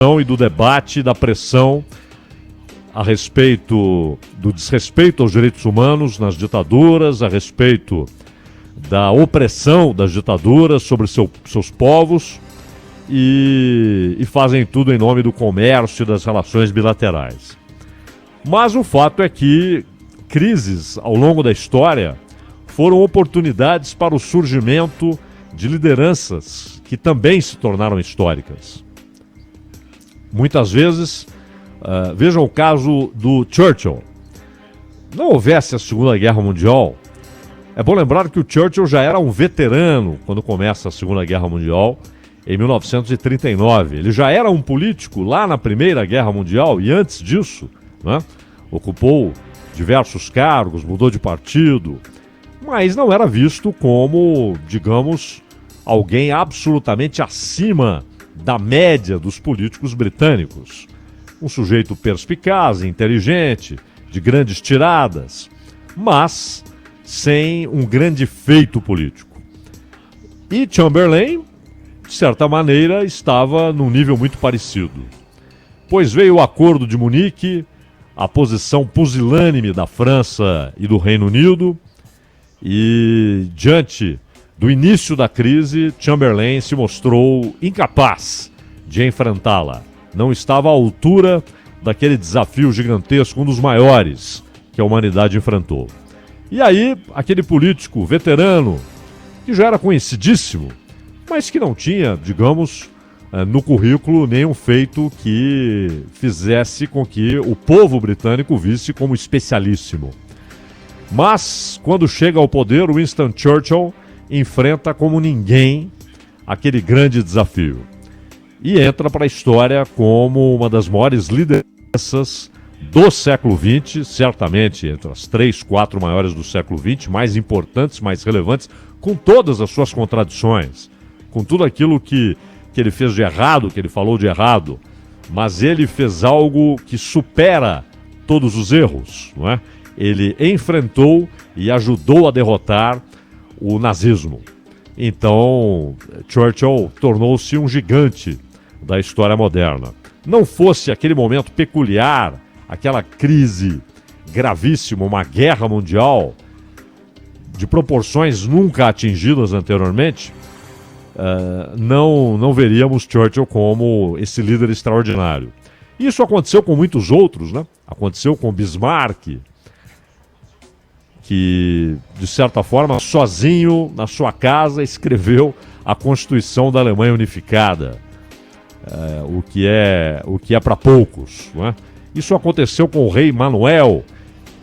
e do debate, da pressão a respeito do desrespeito aos direitos humanos nas ditaduras, a respeito da opressão das ditaduras sobre seus povos e fazem tudo em nome do comércio e das relações bilaterais. Mas o fato é que crises ao longo da história foram oportunidades para o surgimento de lideranças que também se tornaram históricas. Muitas vezes, vejam o caso do Churchill. Não houvesse a Segunda Guerra Mundial, é bom lembrar que o Churchill já era um veterano quando começa a Segunda Guerra Mundial, em 1939. Ele já era um político lá na Primeira Guerra Mundial e antes disso, né, ocupou diversos cargos, mudou de partido, mas não era visto como, digamos, alguém absolutamente acima da média dos políticos britânicos. Um sujeito perspicaz, inteligente, de grandes tiradas, mas sem um grande feito político. E Chamberlain, de certa maneira, estava num nível muito parecido. Pois veio o Acordo de Munique, a posição pusilânime da França e do Reino Unido, e diante do início da crise, Chamberlain se mostrou incapaz de enfrentá-la. Não estava à altura daquele desafio gigantesco, um dos maiores que a humanidade enfrentou. E aí, aquele político veterano, que já era conhecidíssimo, mas que não tinha, digamos, no currículo nenhum feito que fizesse com que o povo britânico visse como especialíssimo. Mas, quando chega ao poder, Winston Churchill enfrenta como ninguém aquele grande desafio. E entra para a história como uma das maiores lideranças do século XX, certamente entre as 3, 4 maiores do século XX, mais importantes, mais relevantes, com todas as suas contradições, com tudo aquilo que ele fez de errado, que ele falou de errado, mas ele fez algo que supera todos os erros, não é? Ele enfrentou e ajudou a derrotar o nazismo. Então, Churchill tornou-se um gigante da história moderna. Não fosse aquele momento peculiar, aquela crise gravíssima, uma guerra mundial de proporções nunca atingidas anteriormente, não veríamos Churchill como esse líder extraordinário. Isso aconteceu com muitos outros, né? Aconteceu com Bismarck, que, de certa forma, sozinho, na sua casa, escreveu a Constituição da Alemanha Unificada, o que é para poucos, não é? Isso aconteceu com o rei Manuel,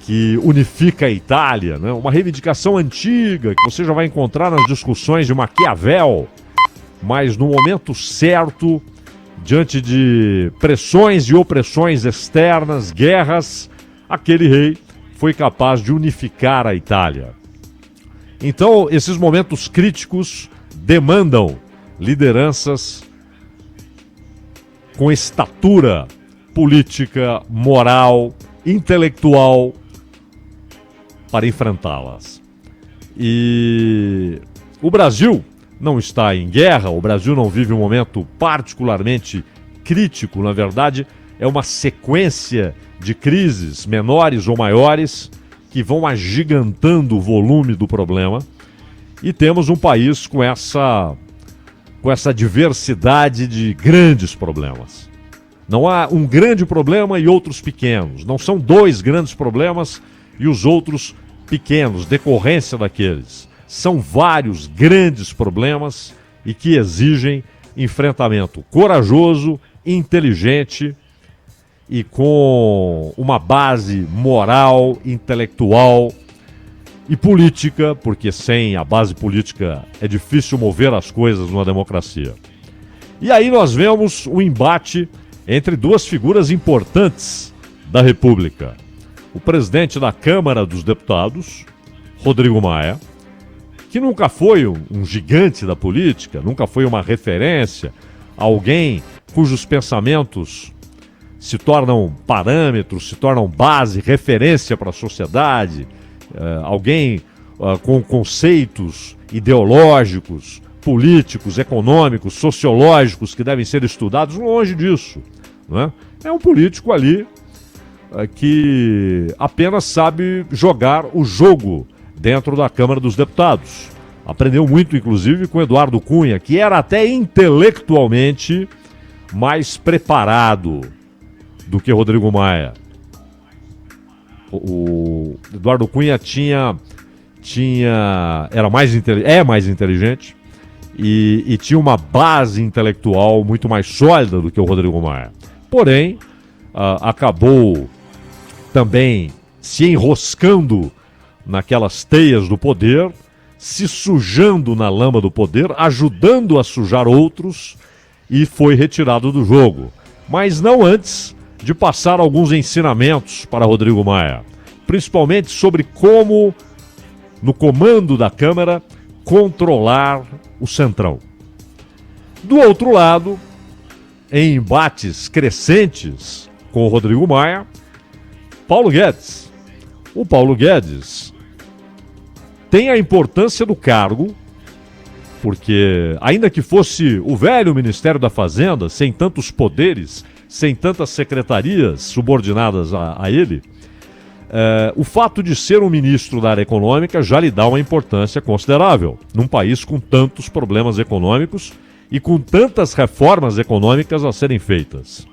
que unifica a Itália, né? Uma reivindicação antiga, que você já vai encontrar nas discussões de Maquiavel, mas no momento certo, diante de pressões e opressões externas, guerras, aquele rei foi capaz de unificar a Itália. Então, esses momentos críticos demandam lideranças com estatura política, moral, intelectual para enfrentá-las. E o Brasil não está em guerra, o Brasil não vive um momento particularmente crítico, na verdade, é uma sequência de crises menores ou maiores que vão agigantando o volume do problema, e temos um país com essa diversidade de grandes problemas. Não há um grande problema e outros pequenos, não são dois grandes problemas e os outros pequenos, decorrência daqueles. São vários grandes problemas e que exigem enfrentamento corajoso, inteligente e com uma base moral, intelectual e política, porque sem a base política é difícil mover as coisas numa democracia. E aí nós vemos um embate entre duas figuras importantes da República. O presidente da Câmara dos Deputados, Rodrigo Maia, que nunca foi um gigante da política, nunca foi uma referência, alguém cujos pensamentos se tornam parâmetros, se tornam base, referência para a sociedade, alguém com conceitos ideológicos políticos, econômicos, sociológicos que devem ser estudados, longe disso, não é? É um político ali que apenas sabe jogar o jogo dentro da Câmara dos Deputados. Aprendeu muito, inclusive, com Eduardo Cunha, que era até intelectualmente mais preparado do que Rodrigo Maia. O Eduardo Cunha era mais inteligente e tinha uma base intelectual muito mais sólida do que o Rodrigo Maia. Porém, acabou também se enroscando naquelas teias do poder, se sujando na lama do poder, ajudando a sujar outros, e foi retirado do jogo. Mas não antes de passar alguns ensinamentos para Rodrigo Maia, principalmente sobre como, no comando da Câmara, controlar o Centrão. Do outro lado, em embates crescentes com o Rodrigo Maia, Paulo Guedes. O Paulo Guedes tem a importância do cargo, porque ainda que fosse o velho Ministério da Fazenda, sem tantos poderes, sem tantas secretarias subordinadas a ele, o fato de ser um ministro da área econômica já lhe dá uma importância considerável, num país com tantos problemas econômicos e com tantas reformas econômicas a serem feitas.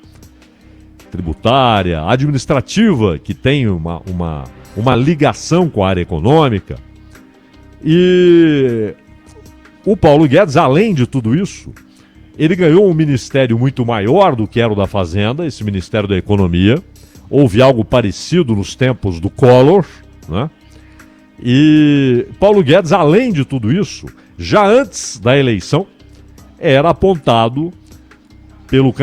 Tributária, administrativa, que tem uma ligação com a área econômica. E o Paulo Guedes, além de tudo isso, ele ganhou um ministério muito maior do que era o da Fazenda, esse Ministério da Economia. Houve algo parecido nos tempos do Collor, né? E Paulo Guedes, além de tudo isso, já antes da eleição, era apontado pelo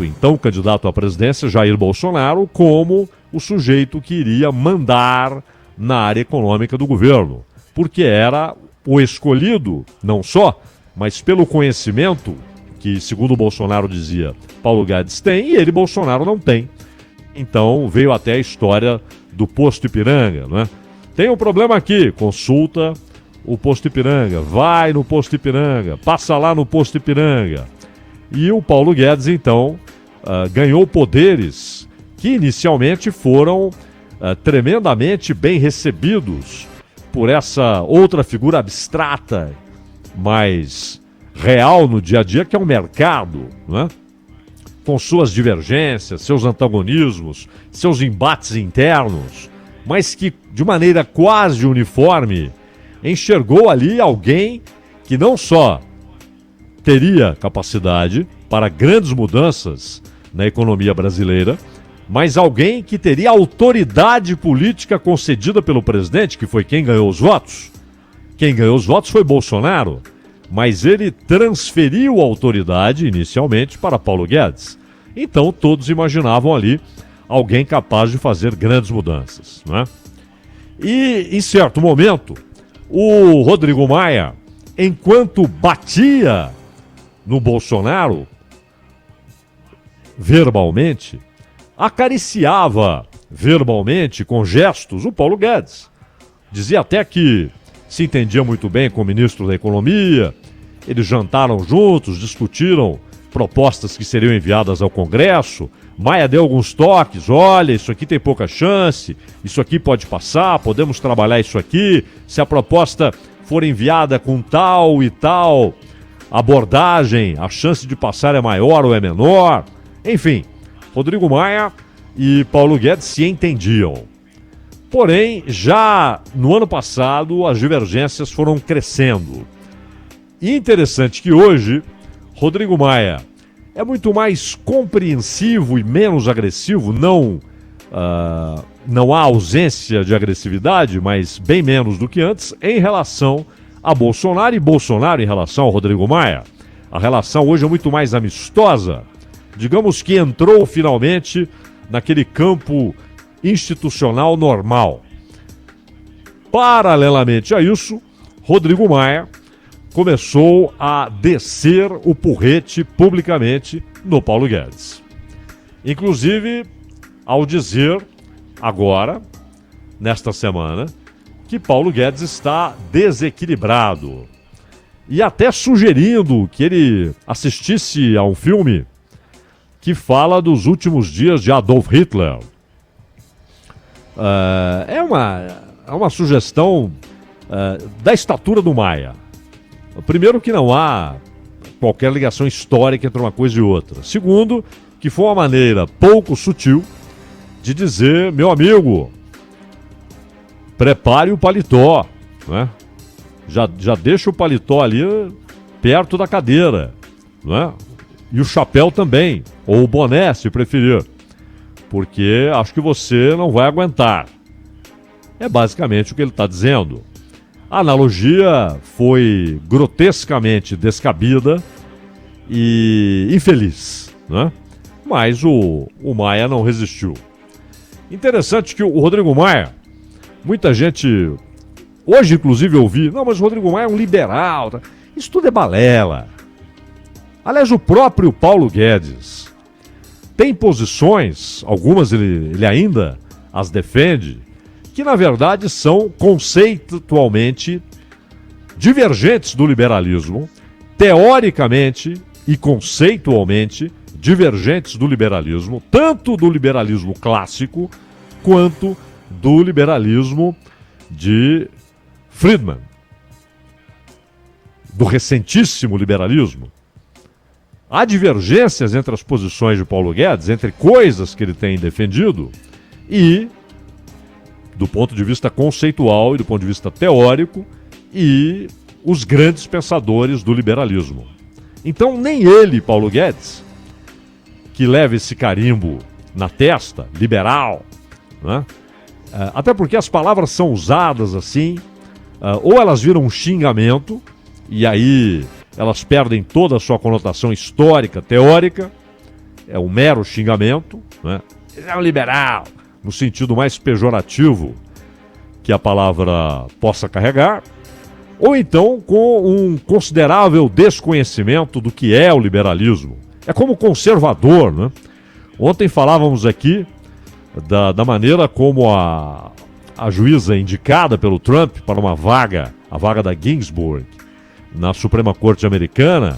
então candidato à presidência, Jair Bolsonaro, como o sujeito que iria mandar na área econômica do governo, porque era o escolhido, não só, mas pelo conhecimento que, segundo o Bolsonaro dizia, Paulo Guedes tem e ele, Bolsonaro, não tem. Então veio até a história do posto Ipiranga, né? Tem um problema aqui, consulta o posto Ipiranga, vai no posto Ipiranga, passa lá no posto Ipiranga. E o Paulo Guedes, então, ganhou poderes que inicialmente foram tremendamente bem recebidos por essa outra figura abstrata, mas real no dia a dia, que é o mercado, né? Com suas divergências, seus antagonismos, seus embates internos, mas que, de maneira quase uniforme, enxergou ali alguém que não só teria capacidade para grandes mudanças na economia brasileira, mas alguém que teria autoridade política concedida pelo presidente, que foi quem ganhou os votos. Quem ganhou os votos foi Bolsonaro, mas ele transferiu a autoridade inicialmente para Paulo Guedes. Então todos imaginavam ali alguém capaz de fazer grandes mudanças, né? E em certo momento, o Rodrigo Maia, enquanto batia no Bolsonaro verbalmente, acariciava verbalmente, com gestos, o Paulo Guedes. Dizia até que se entendia muito bem com o ministro da Economia, eles jantaram juntos, discutiram propostas que seriam enviadas ao Congresso. Maia deu alguns toques, olha, isso aqui tem pouca chance, isso aqui pode passar, podemos trabalhar isso aqui, se a proposta for enviada com tal e tal abordagem, a chance de passar é maior ou é menor. Enfim, Rodrigo Maia e Paulo Guedes se entendiam. Porém, já no ano passado, as divergências foram crescendo. E interessante que hoje, Rodrigo Maia é muito mais compreensivo e menos agressivo. Não há ausência de agressividade, mas bem menos do que antes, em relação a Bolsonaro, e Bolsonaro em relação ao Rodrigo Maia. A relação hoje é muito mais amistosa. Digamos que entrou finalmente naquele campo institucional normal. Paralelamente a isso, Rodrigo Maia começou a descer o porrete publicamente no Paulo Guedes. Inclusive, ao dizer agora, nesta semana, que Paulo Guedes está desequilibrado. e até sugerindo que ele assistisse a um filme que fala dos últimos dias de Adolf Hitler. É uma sugestão da estatura do Maia. Primeiro, que não há qualquer ligação histórica entre uma coisa e outra. Segundo, que foi uma maneira pouco sutil de dizer: meu amigo, prepare o paletó, né? Já deixa o paletó ali perto da cadeira, né? E o chapéu também, ou o boné, se preferir, porque acho que você não vai aguentar. É basicamente o que ele está dizendo. A analogia foi grotescamente descabida e infeliz, né? Mas o Maia não resistiu. Interessante que o Rodrigo Maia, muita gente, hoje inclusive eu vi, não, mas o Rodrigo Maia é um liberal, tá? Isso tudo é balela. Aliás, o próprio Paulo Guedes tem posições, algumas ele ainda as defende, que na verdade são conceitualmente divergentes do liberalismo, teoricamente e conceitualmente divergentes do liberalismo, tanto do liberalismo clássico quanto do liberalismo de Friedman, do recentíssimo liberalismo. Há divergências entre as posições de Paulo Guedes, entre coisas que ele tem defendido e, do ponto de vista conceitual e do ponto de vista teórico, e os grandes pensadores do liberalismo. Então, nem ele, Paulo Guedes, que leva esse carimbo na testa, liberal, né? Até porque as palavras são usadas assim, ou elas viram um xingamento, e aí elas perdem toda a sua conotação histórica, teórica, é um mero xingamento, né? Ele é um liberal, no sentido mais pejorativo que a palavra possa carregar, ou então com um considerável desconhecimento do que é o liberalismo. É como conservador, né? Ontem falávamos aqui da maneira como a juíza indicada pelo Trump para uma vaga, a vaga da Ginsburg, na Suprema Corte Americana,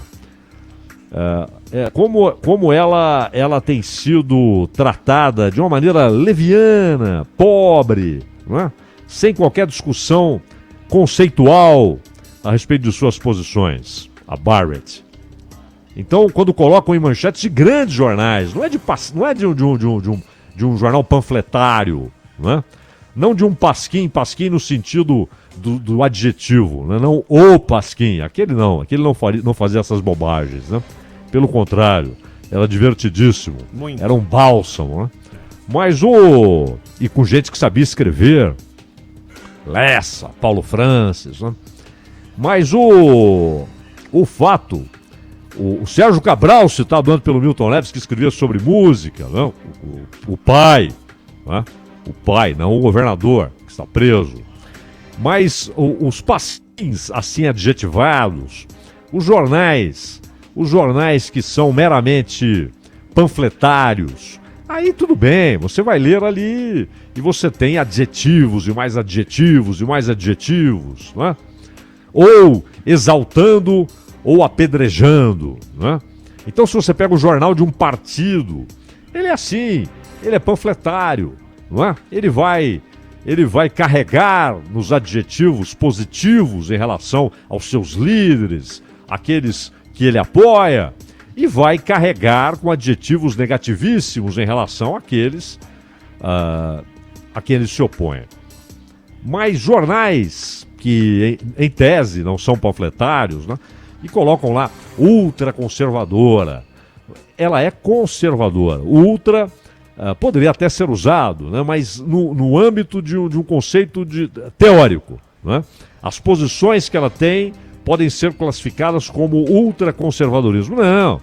como ela tem sido tratada de uma maneira leviana, pobre, não é? Sem qualquer discussão conceitual a respeito de suas posições, a Barrett. Então, quando colocam em manchetes de grandes jornais, não é de um jornal panfletário, não de um pasquim no sentido do adjetivo, né? Não o pasquim, aquele não fazia essas bobagens, né? Pelo contrário, era divertidíssimo, muito. Era um bálsamo, né? Mas e com gente que sabia escrever, Lessa, Paulo Francis, né? Mas o fato, o Sérgio Cabral, citado antes pelo Milton Neves, que escrevia sobre música, né? O pai, né? O pai, não o governador, que está preso. Mas os pasquins assim adjetivados, os jornais que são meramente panfletários, aí tudo bem, você vai ler ali e você tem adjetivos e mais adjetivos e mais adjetivos, né? Ou exaltando ou apedrejando, né? Então, se você pega o jornal de um partido, ele é assim, ele é panfletário, não é? Ele vai carregar nos adjetivos positivos em relação aos seus líderes, aqueles que ele apoia, e vai carregar com adjetivos negativíssimos em relação àqueles a quem ele se opõe. Mas jornais que, em tese, não são panfletários, né? E colocam lá ultraconservadora. Ela é conservadora. Ultra poderia até ser usado, né? Mas no âmbito de um conceito teórico, né? As posições que ela tem podem ser classificadas como ultraconservadorismo. Não.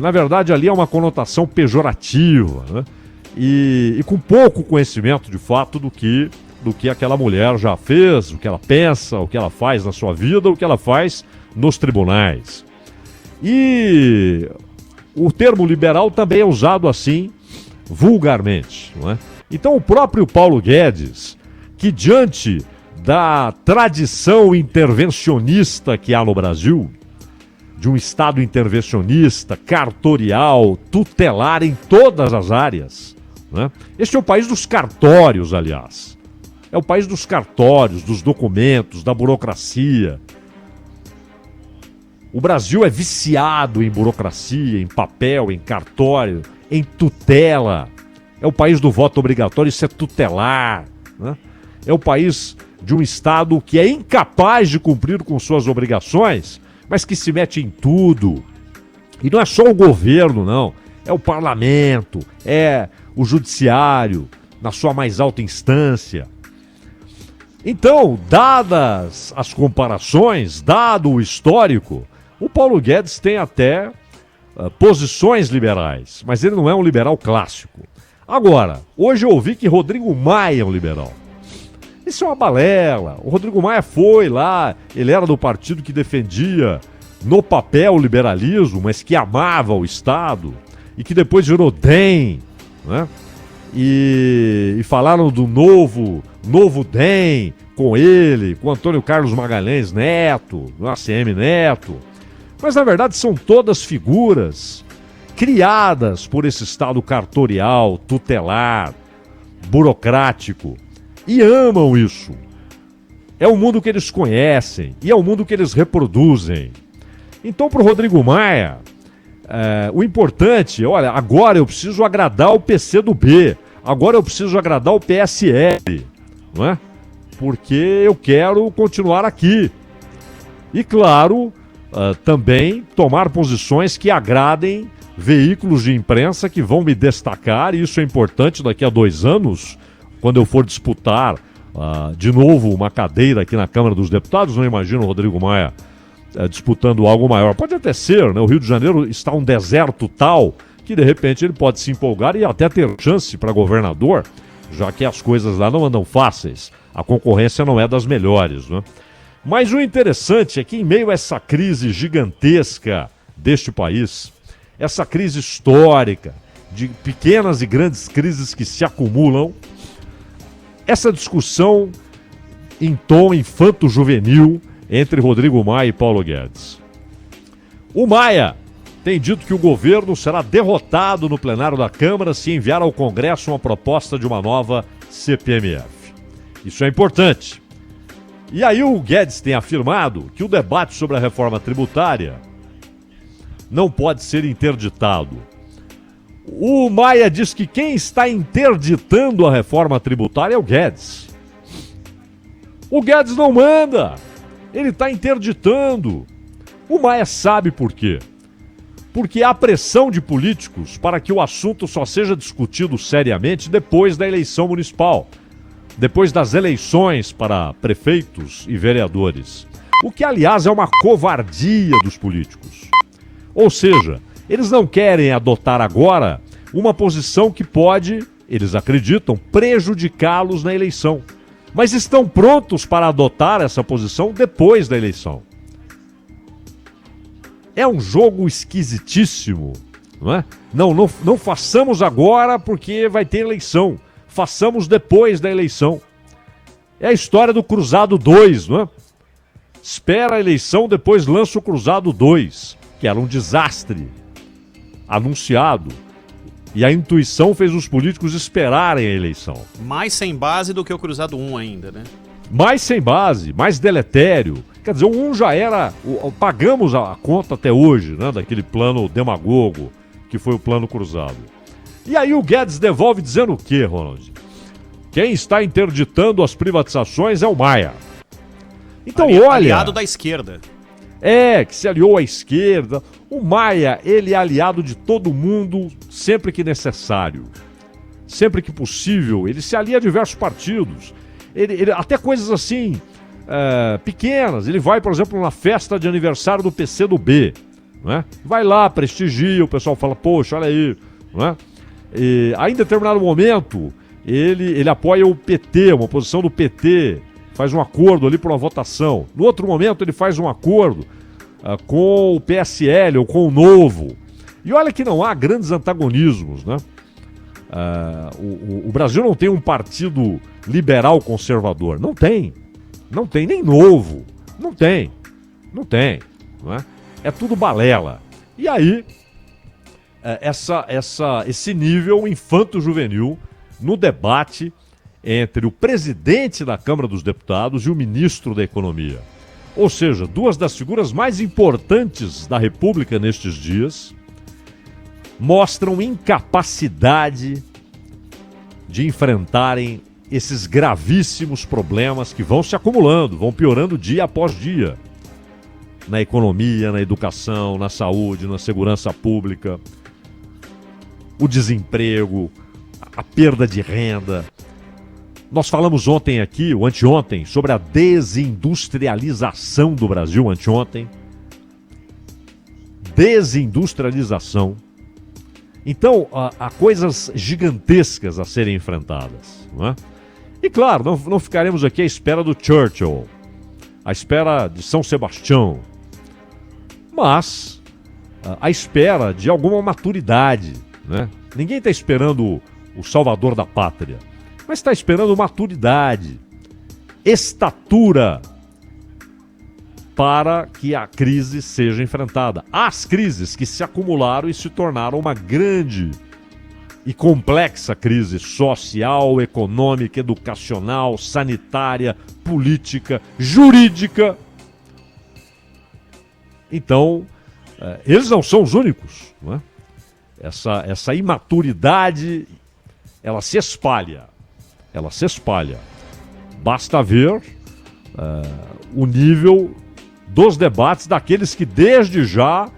Na verdade, ali é uma conotação pejorativa, né? E com pouco conhecimento, de fato, do que aquela mulher já fez, o que ela pensa, o que ela faz na sua vida, o que ela faz nos tribunais. E o termo liberal também é usado assim, vulgarmente, não é? Então o próprio Paulo Guedes, que diante da tradição intervencionista que há no Brasil, de um Estado intervencionista, cartorial, tutelar em todas as áreas, né? Este é o país dos cartórios, aliás. É o país dos cartórios, dos documentos, da burocracia. O Brasil é viciado em burocracia, em papel, em cartório, em tutela. É o país do voto obrigatório, isso é tutelar, né? É o país de um Estado que é incapaz de cumprir com suas obrigações, mas que se mete em tudo. E não é só o governo, não. É o parlamento, é o judiciário, na sua mais alta instância. Então, dadas as comparações, dado o histórico, o Paulo Guedes tem até posições liberais, mas ele não é um liberal clássico. Agora, hoje eu ouvi que Rodrigo Maia é um liberal. Isso é uma balela. O Rodrigo Maia foi lá, ele era do partido que defendia no papel o liberalismo, mas que amava o Estado e que depois virou DEM, né? E falaram do novo DEM com ele, com Antônio Carlos Magalhães Neto, do ACM Neto. Mas na verdade são todas figuras criadas por esse Estado cartorial, tutelar, burocrático, e amam isso. É o mundo que eles conhecem e é o mundo que eles reproduzem. Então, para o Rodrigo Maia, o importante, olha, agora eu preciso agradar o PCdoB, agora eu preciso agradar o PSL, não é? Porque eu quero continuar aqui. E claro, também tomar posições que agradem veículos de imprensa que vão me destacar, e isso é importante daqui a 2 anos, quando eu for disputar de novo uma cadeira aqui na Câmara dos Deputados. Não imagino o Rodrigo Maia disputando algo maior. Pode até ser, né? O Rio de Janeiro está um deserto tal que de repente ele pode se empolgar e até ter chance para governador, já que as coisas lá não andam fáceis. A concorrência não é das melhores, né? Mas o interessante é que em meio a essa crise gigantesca deste país, essa crise histórica, de pequenas e grandes crises que se acumulam, essa discussão em tom infanto-juvenil entre Rodrigo Maia e Paulo Guedes. O Maia tem dito que o governo será derrotado no plenário da Câmara se enviar ao Congresso uma proposta de uma nova CPMF. Isso é importante. E aí o Guedes tem afirmado que o debate sobre a reforma tributária não pode ser interditado. O Maia diz que quem está interditando a reforma tributária é o Guedes. O Guedes não manda. Ele está interditando. O Maia sabe por quê. Porque há pressão de políticos para que o assunto só seja discutido seriamente depois da eleição municipal. Depois das eleições para prefeitos e vereadores. O que, aliás, é uma covardia dos políticos. Ou seja, eles não querem adotar agora uma posição que pode, eles acreditam, prejudicá-los na eleição. Mas estão prontos para adotar essa posição depois da eleição. É um jogo esquisitíssimo, não é? Não façamos agora porque vai ter eleição. Façamos depois da eleição. É a história do Cruzado 2, não é? Espera a eleição, depois lança o Cruzado 2, que era um desastre anunciado. E a intuição fez os políticos esperarem a eleição. Mais sem base do que o Cruzado 1 ainda, né? Mais sem base, mais deletério. Quer dizer, o 1 já era... Pagamos a conta até hoje, né? Daquele plano demagogo, que foi o plano cruzado. E aí o Guedes devolve dizendo o quê, Ronald? Quem está interditando as privatizações é o Maia. Então, olha... Aliado da esquerda. Que se aliou à esquerda. O Maia, ele é aliado de todo mundo sempre que necessário. Sempre que possível. Ele se alia a diversos partidos. Ele até coisas assim, pequenas. Ele vai, por exemplo, na festa de aniversário do PCdoB. Né? Vai lá, prestigia, o pessoal fala, poxa, olha aí. Né? E aí, em determinado momento, ele apoia o PT, uma posição do PT. Faz um acordo ali para uma votação. No outro momento, ele faz um acordo com o PSL ou com o Novo. E olha que não há grandes antagonismos, né? O Brasil não tem um partido liberal conservador. Não tem. Não tem nem novo. Não tem. Não tem. Não é? É tudo balela. E aí, esse nível infanto-juvenil no debate entre o presidente da Câmara dos Deputados e o ministro da Economia. Ou seja, duas das figuras mais importantes da República nestes dias mostram incapacidade de enfrentarem esses gravíssimos problemas que vão se acumulando, vão piorando dia após dia. Na economia, na educação, na saúde, na segurança pública, o desemprego, a perda de renda. Nós falamos ontem aqui, ou anteontem, sobre a desindustrialização do Brasil, anteontem. Desindustrialização. Então, há coisas gigantescas a serem enfrentadas, não é? E claro, não ficaremos aqui à espera do Churchill, à espera de São Sebastião, mas à espera de alguma maturidade, né? Ninguém está esperando o salvador da pátria, mas está esperando maturidade, estatura para que a crise seja enfrentada. As crises que se acumularam e se tornaram uma grande e complexa crise social, econômica, educacional, sanitária, política, jurídica. Então, eles não são os únicos, não é? Essa imaturidade, ela se espalha. Ela se espalha. Basta ver o nível dos debates daqueles que desde já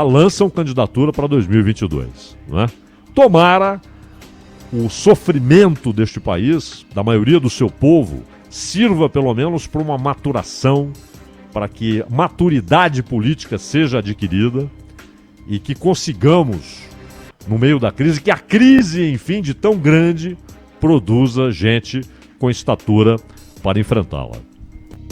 lançam candidatura para 2022, não é? Tomara o sofrimento deste país, da maioria do seu povo, sirva pelo menos para uma maturação, para que maturidade política seja adquirida e que consigamos, no meio da crise, que a crise, enfim, de tão grande, produza gente com estatura para enfrentá-la.